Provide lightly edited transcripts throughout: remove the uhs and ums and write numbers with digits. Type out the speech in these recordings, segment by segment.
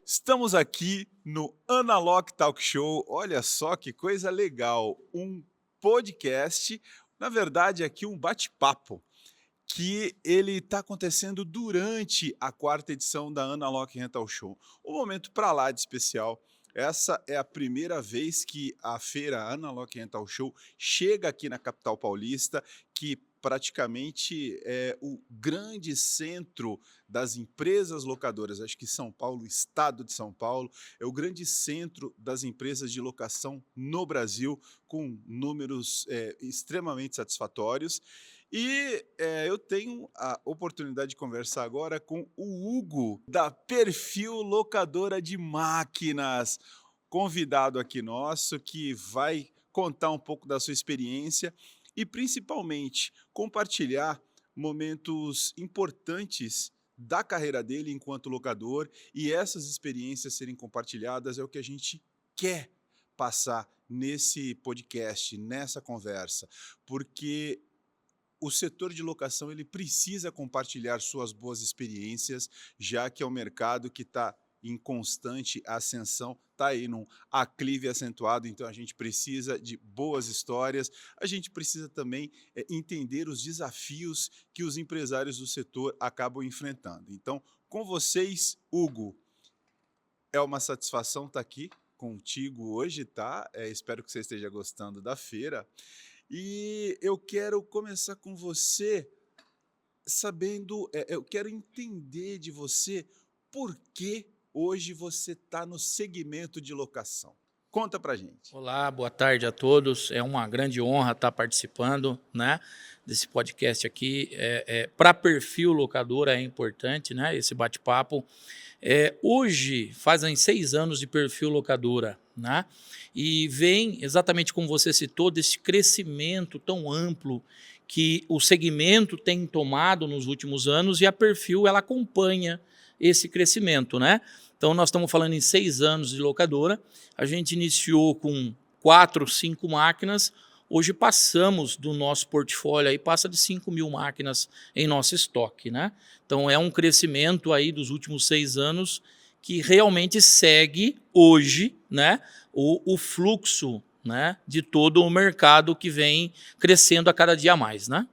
Estamos aqui no Analog Talk Show. Olha só que coisa legal, um podcast, na verdade aqui um bate-papo, que ele está acontecendo durante a quarta edição da Analog Rental Show. Um momento para lá de especial. Essa é a primeira vez que a feira Analog Rental Show chega aqui na capital paulista, que praticamente é o grande centro das empresas locadoras. Acho que São Paulo, o estado de São Paulo, é o grande centro das empresas de locação no Brasil, com números extremamente satisfatórios. E eu tenho a oportunidade de conversar agora com o Hugo, da Perfil Locadora de Máquinas, convidado aqui nosso, que vai contar um pouco da sua experiência e, principalmente, compartilhar momentos importantes da carreira dele enquanto locador, e essas experiências serem compartilhadas é o que a gente quer passar nesse podcast, nessa conversa, porque o setor de locação ele precisa compartilhar suas boas experiências, já que é um mercado que está em constante ascensão, está aí num aclive acentuado, então a gente precisa de boas histórias, a gente precisa também entender os desafios que os empresários do setor acabam enfrentando. Então, com vocês, Hugo, é uma satisfação estar aqui contigo hoje, tá? Espero que você esteja gostando da feira. E eu quero começar com você sabendo, eu quero entender de você por que hoje você está no segmento de locação. Conta pra gente. Olá, boa tarde a todos. É uma grande honra estar participando, né, desse podcast aqui. Para perfil locadora é importante, né, esse bate-papo. Hoje fazem 6 anos de perfil locadora, né, e vem exatamente como você citou desse crescimento tão amplo que o segmento tem tomado nos últimos anos, e a perfil ela acompanha esse crescimento, né? Então, nós estamos falando em 6 anos de locadora. A gente iniciou com 4, 5 máquinas. Hoje passamos do nosso portfólio, aí passa de 5.000 máquinas em nosso estoque, né? Então, é um crescimento aí dos últimos 6 anos que realmente segue hoje, né, o fluxo, né, de todo o mercado que vem crescendo a cada dia mais, né?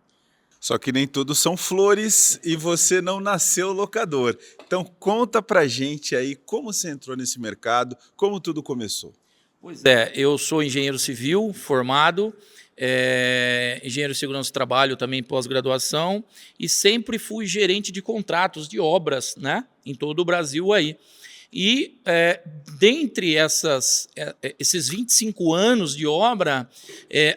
Só que nem todos são flores e você não nasceu locador. Então conta pra gente aí como você entrou nesse mercado, como tudo começou. Pois eu sou engenheiro civil formado, engenheiro de segurança do trabalho também pós-graduação, e sempre fui gerente de contratos de obras, né, em todo o Brasil aí. E dentre esses 25 anos de obra,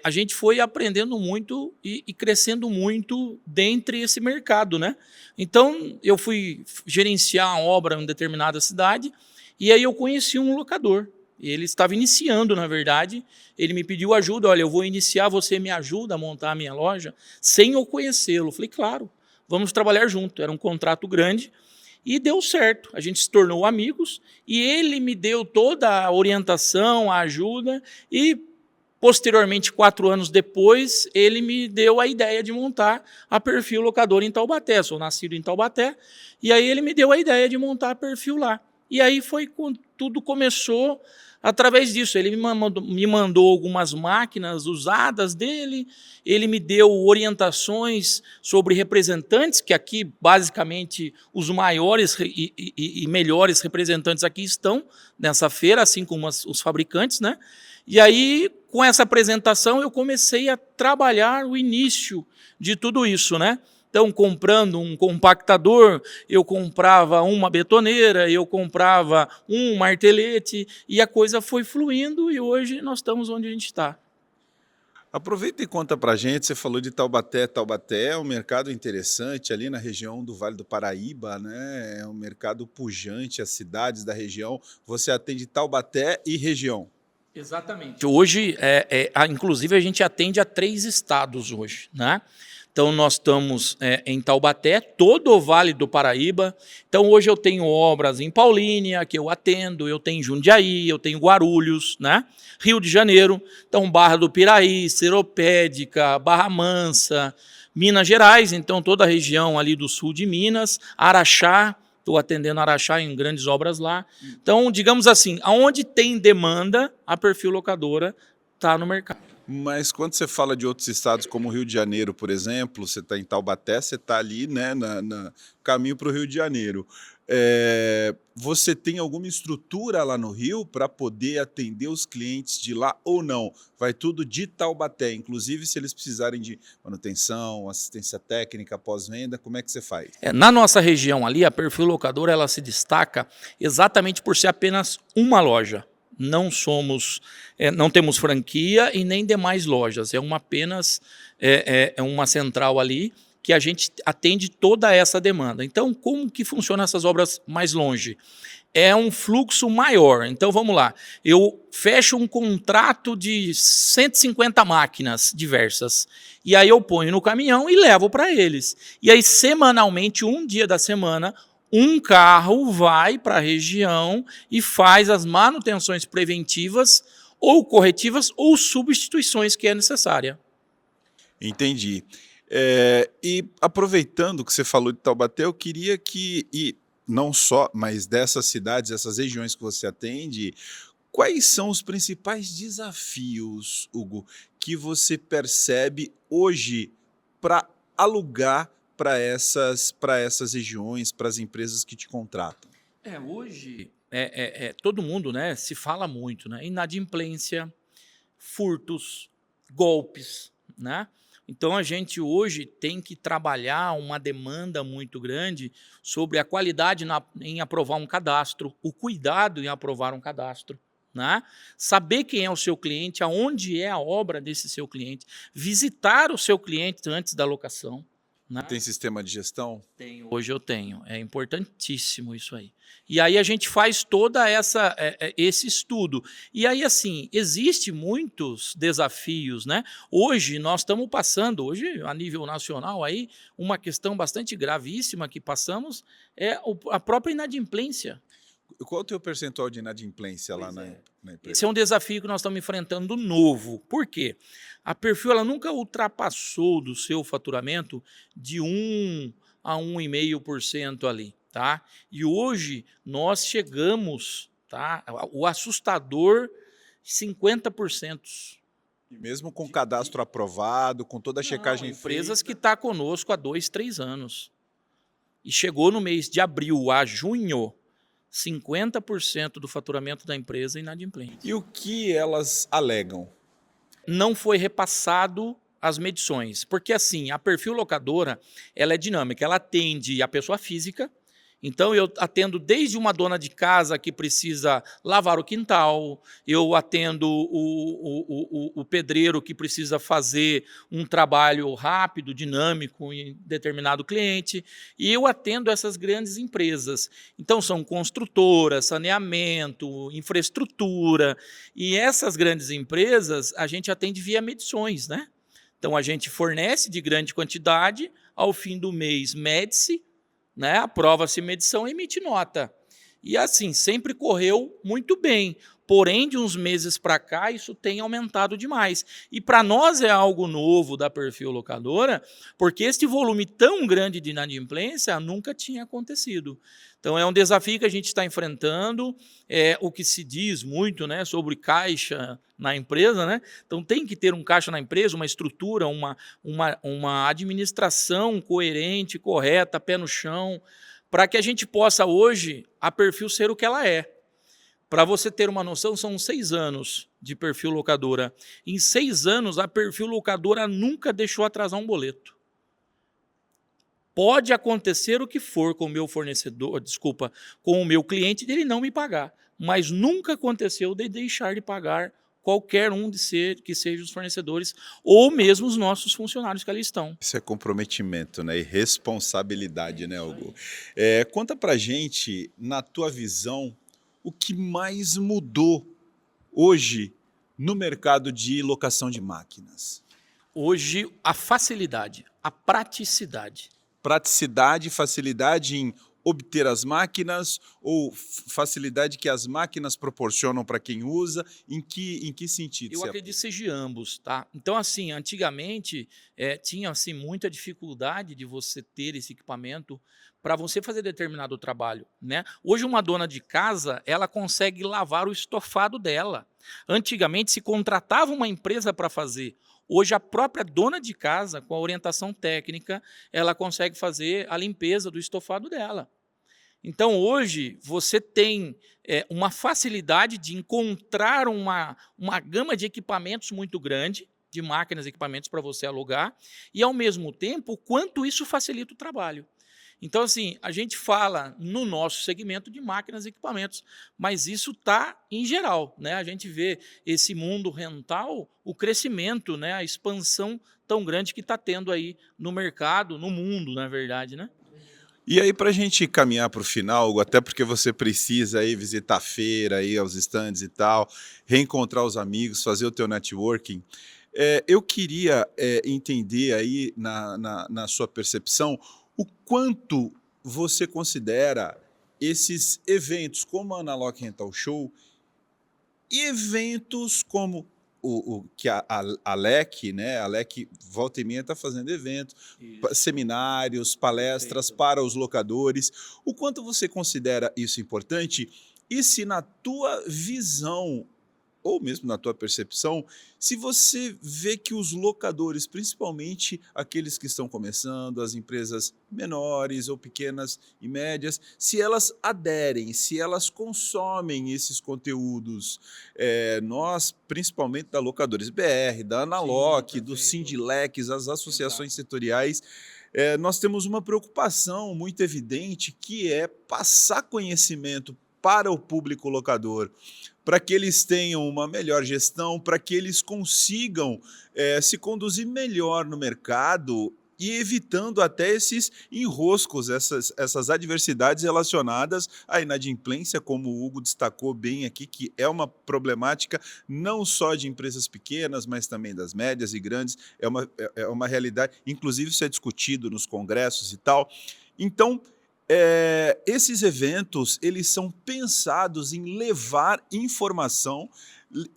a gente foi aprendendo muito e crescendo muito dentre esse mercado, né? Então, eu fui gerenciar uma obra em determinada cidade, e aí eu conheci um locador. Ele estava iniciando, na verdade. Ele me pediu ajuda. Olha, eu vou iniciar, você me ajuda a montar a minha loja, sem eu conhecê-lo. Falei, claro, vamos trabalhar junto. Era um contrato grande. E deu certo, a gente se tornou amigos e ele me deu toda a orientação, a ajuda, e posteriormente, 4 anos depois, ele me deu a ideia de montar a Perfil Locadora em Taubaté. Sou nascido em Taubaté, e aí ele me deu a ideia de montar a Perfil lá. E aí foi quando tudo começou através disso. Ele me mandou algumas máquinas usadas dele, ele me deu orientações sobre representantes, que aqui, basicamente, os maiores e melhores representantes aqui estão nessa feira, assim como os fabricantes, né? E aí, com essa apresentação, eu comecei a trabalhar o início de tudo isso, né? Então, comprando um compactador, eu comprava uma betoneira, eu comprava um martelete, e a coisa foi fluindo, e hoje nós estamos onde a gente está. Aproveita e conta pra gente, você falou de Taubaté. Taubaté é um mercado interessante ali na região do Vale do Paraíba, né? É um mercado pujante, as cidades da região. Você atende Taubaté e região. Exatamente. Hoje, inclusive, a gente atende a 3 estados hoje, né? Então, nós estamos em Taubaté, todo o Vale do Paraíba. Então, hoje eu tenho obras em Paulínia, que eu atendo, eu tenho Jundiaí, eu tenho Guarulhos, né? Rio de Janeiro, então Barra do Piraí, Seropédica, Barra Mansa, Minas Gerais, então toda a região ali do sul de Minas, Araxá, estou atendendo Araxá em grandes obras lá. Então, digamos assim, aonde tem demanda, a Perfil Locadora está no mercado. Mas quando você fala de outros estados, como o Rio de Janeiro, por exemplo, você está em Taubaté, você está ali, né, no caminho para o Rio de Janeiro. Você tem alguma estrutura lá no Rio para poder atender os clientes de lá ou não? Vai tudo de Taubaté, inclusive se eles precisarem de manutenção, assistência técnica, pós-venda, como é que você faz? Na nossa região ali, a Perfil Locadora ela se destaca exatamente por ser apenas uma loja. Não somos, não temos franquia e nem demais lojas. É apenas uma central ali que a gente atende toda essa demanda. Então, como que funcionam essas obras mais longe? É um fluxo maior. Então, vamos lá. Eu fecho um contrato de 150 máquinas diversas. E aí eu ponho no caminhão e levo para eles. E aí, semanalmente, um dia da semana, um carro vai para a região e faz as manutenções preventivas ou corretivas ou substituições que é necessária. Entendi. E aproveitando que você falou de Taubaté, eu queria e não só, mas dessas cidades, essas regiões que você atende, quais são os principais desafios, Hugo, que você percebe hoje para alugar para essas regiões, para as empresas que te contratam? Hoje, todo mundo, né, se fala muito, né? Inadimplência, furtos, golpes, né? Então a gente hoje tem que trabalhar uma demanda muito grande sobre a qualidade em aprovar um cadastro, o cuidado em aprovar um cadastro, né? Saber quem é o seu cliente, aonde é a obra desse seu cliente, visitar o seu cliente antes da locação. Né? Tem sistema de gestão? Hoje eu tenho. É importantíssimo isso aí. E aí a gente faz toda esse estudo. E aí, assim, existe muitos desafios, né? Hoje nós estamos passando, hoje a nível nacional, aí, uma questão bastante gravíssima que passamos é a própria inadimplência. Qual é o teu percentual de inadimplência lá na empresa? Esse é um desafio que nós estamos enfrentando novo. Por quê? A Perfil ela nunca ultrapassou do seu faturamento de 1 a 1,5% ali. Tá? E hoje nós chegamos, tá? O assustador 50%. E mesmo com cadastro aprovado, com toda a checagem empresas feita... que estão conosco há 2, 3 anos. E chegou no mês de abril a junho, 50% do faturamento da empresa inadimplente. E o que elas alegam? Não foi repassado as medições, porque assim, a Perfil Locadora, ela é dinâmica, ela atende a pessoa física, então eu atendo desde uma dona de casa que precisa lavar o quintal, eu atendo o pedreiro que precisa fazer um trabalho rápido, dinâmico em determinado cliente, e eu atendo essas grandes empresas. Então são construtoras, saneamento, infraestrutura, e essas grandes empresas a gente atende via medições, né? Então a gente fornece de grande quantidade, ao fim do mês mede-se, né? Aprova-se medição e emite nota. E assim, sempre correu muito bem. Porém, de uns meses para cá, isso tem aumentado demais. E para nós é algo novo da Perfil Locadora, porque este volume tão grande de inadimplência nunca tinha acontecido. Então, é um desafio que a gente está enfrentando, o que se diz muito, né, sobre caixa na empresa. Né? Então, tem que ter um caixa na empresa, uma estrutura, uma administração coerente, correta, pé no chão, para que a gente possa hoje, a Perfil ser o que ela é. Para você ter uma noção, são 6 anos de Perfil Locadora. Em 6 anos, a Perfil Locadora nunca deixou atrasar um boleto. Pode acontecer o que for com o meu fornecedor, com o meu cliente, dele não me pagar. Mas nunca aconteceu de deixar de pagar qualquer um que seja os fornecedores ou mesmo os nossos funcionários que ali estão. Isso é comprometimento, né? E responsabilidade, né, Hugo? Conta pra gente, na tua visão, o que mais mudou hoje no mercado de locação de máquinas? Hoje, a facilidade, a praticidade. Praticidade, facilidade em obter as máquinas ou facilidade que as máquinas proporcionam para quem usa? Em que sentido? Eu acredito que seja ambos, tá? Então, assim, antigamente tinha assim muita dificuldade de você ter esse equipamento, para você fazer determinado trabalho, né? Hoje uma dona de casa, ela consegue lavar o estofado dela. Antigamente se contratava uma empresa para fazer. Hoje a própria dona de casa, com a orientação técnica, ela consegue fazer a limpeza do estofado dela. Então, hoje, você tem uma facilidade de encontrar uma gama de equipamentos muito grande, de máquinas e equipamentos para você alugar, e, ao mesmo tempo, o quanto isso facilita o trabalho. Então, assim, a gente fala no nosso segmento de máquinas e equipamentos, mas isso está em geral, né? A gente vê esse mundo rental, o crescimento, né? A expansão tão grande que está tendo aí no mercado, no mundo, na verdade, né? E aí, para a gente caminhar para o final, Hugo, até porque você precisa aí visitar a feira, ir aos estandes e tal, reencontrar os amigos, fazer o teu networking, eu queria entender aí na sua percepção o quanto você considera esses eventos como a Analog Rental Show e eventos como que a LEC, né? A LEC volta e meia está fazendo evento, seminários, palestras Perfeito. para os locadores. O quanto você considera isso importante? E se na tua visão, ou mesmo na tua percepção, se você vê que os locadores, principalmente aqueles que estão começando, as empresas menores ou pequenas e médias, se elas aderem, se elas consomem esses conteúdos, nós, principalmente da Locadores BR, da Sim, Analog, do perfeito. Sindilecs, as associações Exato. setoriais, nós temos uma preocupação muito evidente que é passar conhecimento para o público locador, para que eles tenham uma melhor gestão, para que eles consigam se conduzir melhor no mercado e evitando até esses enroscos, essas adversidades relacionadas à inadimplência, como o Hugo destacou bem aqui, que é uma problemática não só de empresas pequenas, mas também das médias e grandes, é uma realidade, inclusive isso é discutido nos congressos e tal. Então, esses eventos, eles são pensados em levar informação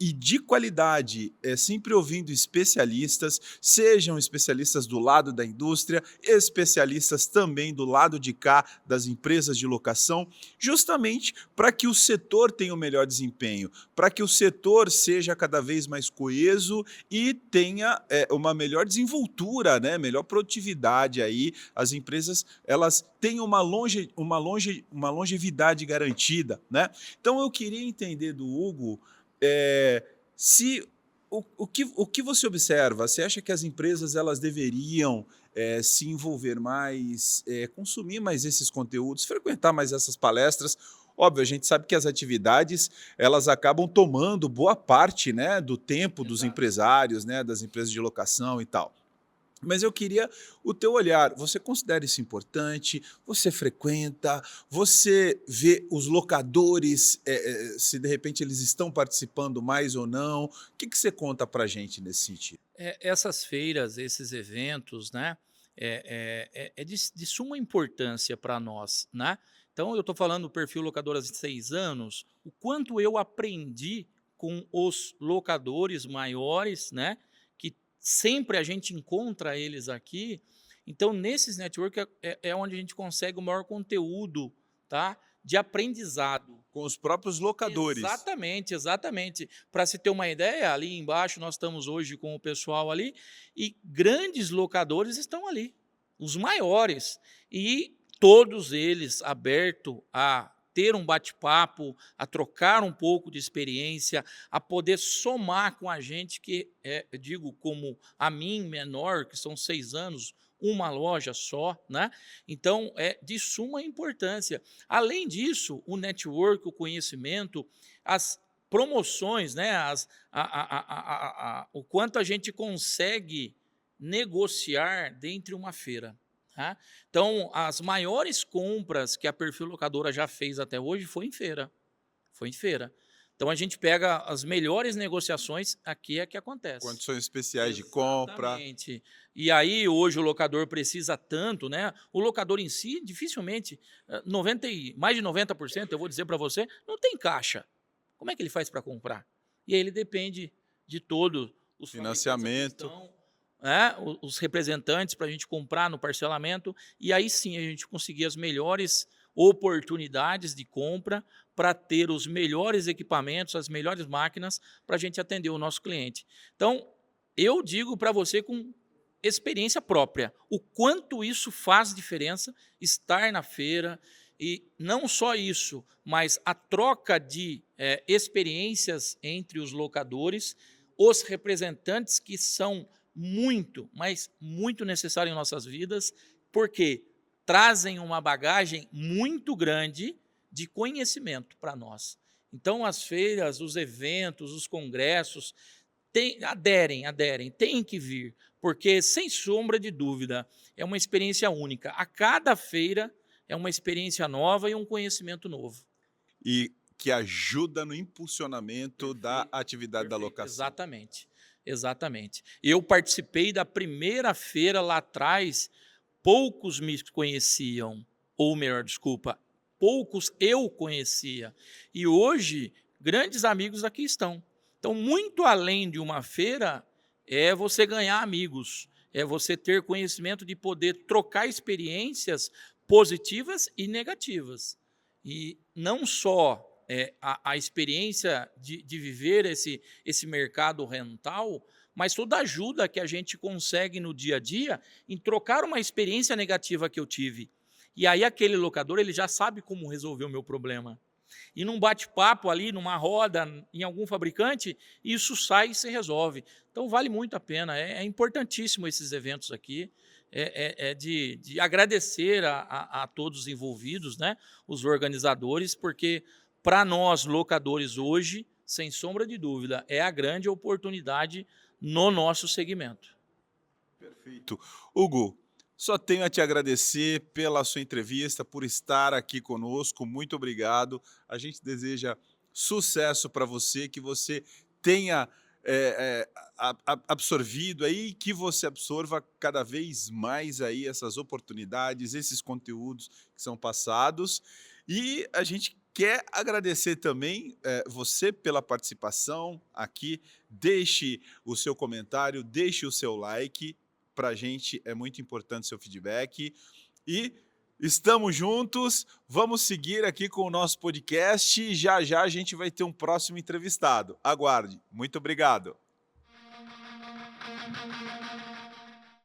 e de qualidade, sempre ouvindo especialistas, sejam especialistas do lado da indústria, especialistas também do lado de cá das empresas de locação, justamente para que o setor tenha o melhor desempenho, para que o setor seja cada vez mais coeso e tenha uma melhor desenvoltura, né? Melhor produtividade aí, as empresas elas têm uma longevidade garantida, né? Então eu queria entender do Hugo se o que você observa, você acha que as empresas elas deveriam se envolver mais, consumir mais esses conteúdos, frequentar mais essas palestras? Óbvio, a gente sabe que as atividades elas acabam tomando boa parte, né, do tempo dos Exato. empresários, né, das empresas de locação e tal. Mas eu queria o teu olhar. Você considera isso importante? Você frequenta? Você vê os locadores, se de repente eles estão participando mais ou não? O que você conta para a gente nesse sentido? Essas feiras, esses eventos, né, é de suma importância para nós, né? Então, eu estou falando do perfil locadoras de 6 anos, o quanto eu aprendi com os locadores maiores, né, que sempre a gente encontra eles aqui. Então, nesses network é onde a gente consegue o maior conteúdo, tá, de aprendizado. Com os próprios locadores. Exatamente, exatamente. Para se ter uma ideia, ali embaixo nós estamos hoje com o pessoal ali e grandes locadores estão ali, os maiores, e todos eles abertos a ter um bate-papo, a trocar um pouco de experiência, a poder somar com a gente que eu digo como a mim menor, que são 6 anos, uma loja só, né? Então é de suma importância. Além disso, o network, o conhecimento, as promoções, né? O quanto a gente consegue negociar dentro de uma feira. Tá? Então, as maiores compras que a Perfil Locadora já fez até hoje foi em feira. Foi em feira. Então, a gente pega as melhores negociações, aqui é que acontece. Condições especiais de compra. Exatamente. E aí, hoje, o locador precisa tanto, né? O locador em si, dificilmente, mais de 90%, eu vou dizer para você, não tem caixa. Como é que ele faz para comprar? E aí ele depende de todo os fabricantes aqui Financiamento. estão, né, os representantes para a gente comprar no parcelamento, e aí sim a gente conseguia as melhores oportunidades de compra para ter os melhores equipamentos, as melhores máquinas para a gente atender o nosso cliente. Então, eu digo para você com experiência própria, o quanto isso faz diferença estar na feira, e não só isso, mas a troca de experiências entre os locadores, os representantes que são muito, mas muito necessários em nossas vidas, porque trazem uma bagagem muito grande de conhecimento para nós. Então, as feiras, os eventos, os congressos, aderem, têm que vir, porque, sem sombra de dúvida, é uma experiência única. A cada feira é uma experiência nova e um conhecimento novo. E que ajuda no impulsionamento da atividade da locação. Exatamente, exatamente. Eu participei da primeira feira lá atrás, poucos me conheciam, ou melhor, desculpa, poucos eu conhecia. E hoje, grandes amigos aqui estão. Então, muito além de uma feira, é você ganhar amigos, é você ter conhecimento de poder trocar experiências positivas e negativas. E não só a experiência de viver esse mercado rental, mas toda a ajuda que a gente consegue no dia a dia em trocar uma experiência negativa que eu tive. E aí aquele locador ele já sabe como resolver o meu problema. E num bate-papo ali, numa roda, em algum fabricante, isso sai e se resolve. Então vale muito a pena, é importantíssimo esses eventos aqui, de agradecer a todos os envolvidos, né, os organizadores, porque para nós locadores hoje, sem sombra de dúvida, é a grande oportunidade no nosso segmento. Perfeito. Hugo, só tenho a te agradecer pela sua entrevista, por estar aqui conosco. Muito obrigado. A gente deseja sucesso para você, que você tenha absorvido aí, que você absorva cada vez mais aí essas oportunidades, esses conteúdos que são passados. E a gente quer agradecer também você pela participação aqui. Deixe o seu comentário, deixe o seu like. Para a gente é muito importante seu feedback. E estamos juntos, vamos seguir aqui com o nosso podcast e já já a gente vai ter um próximo entrevistado. Aguarde. Muito obrigado.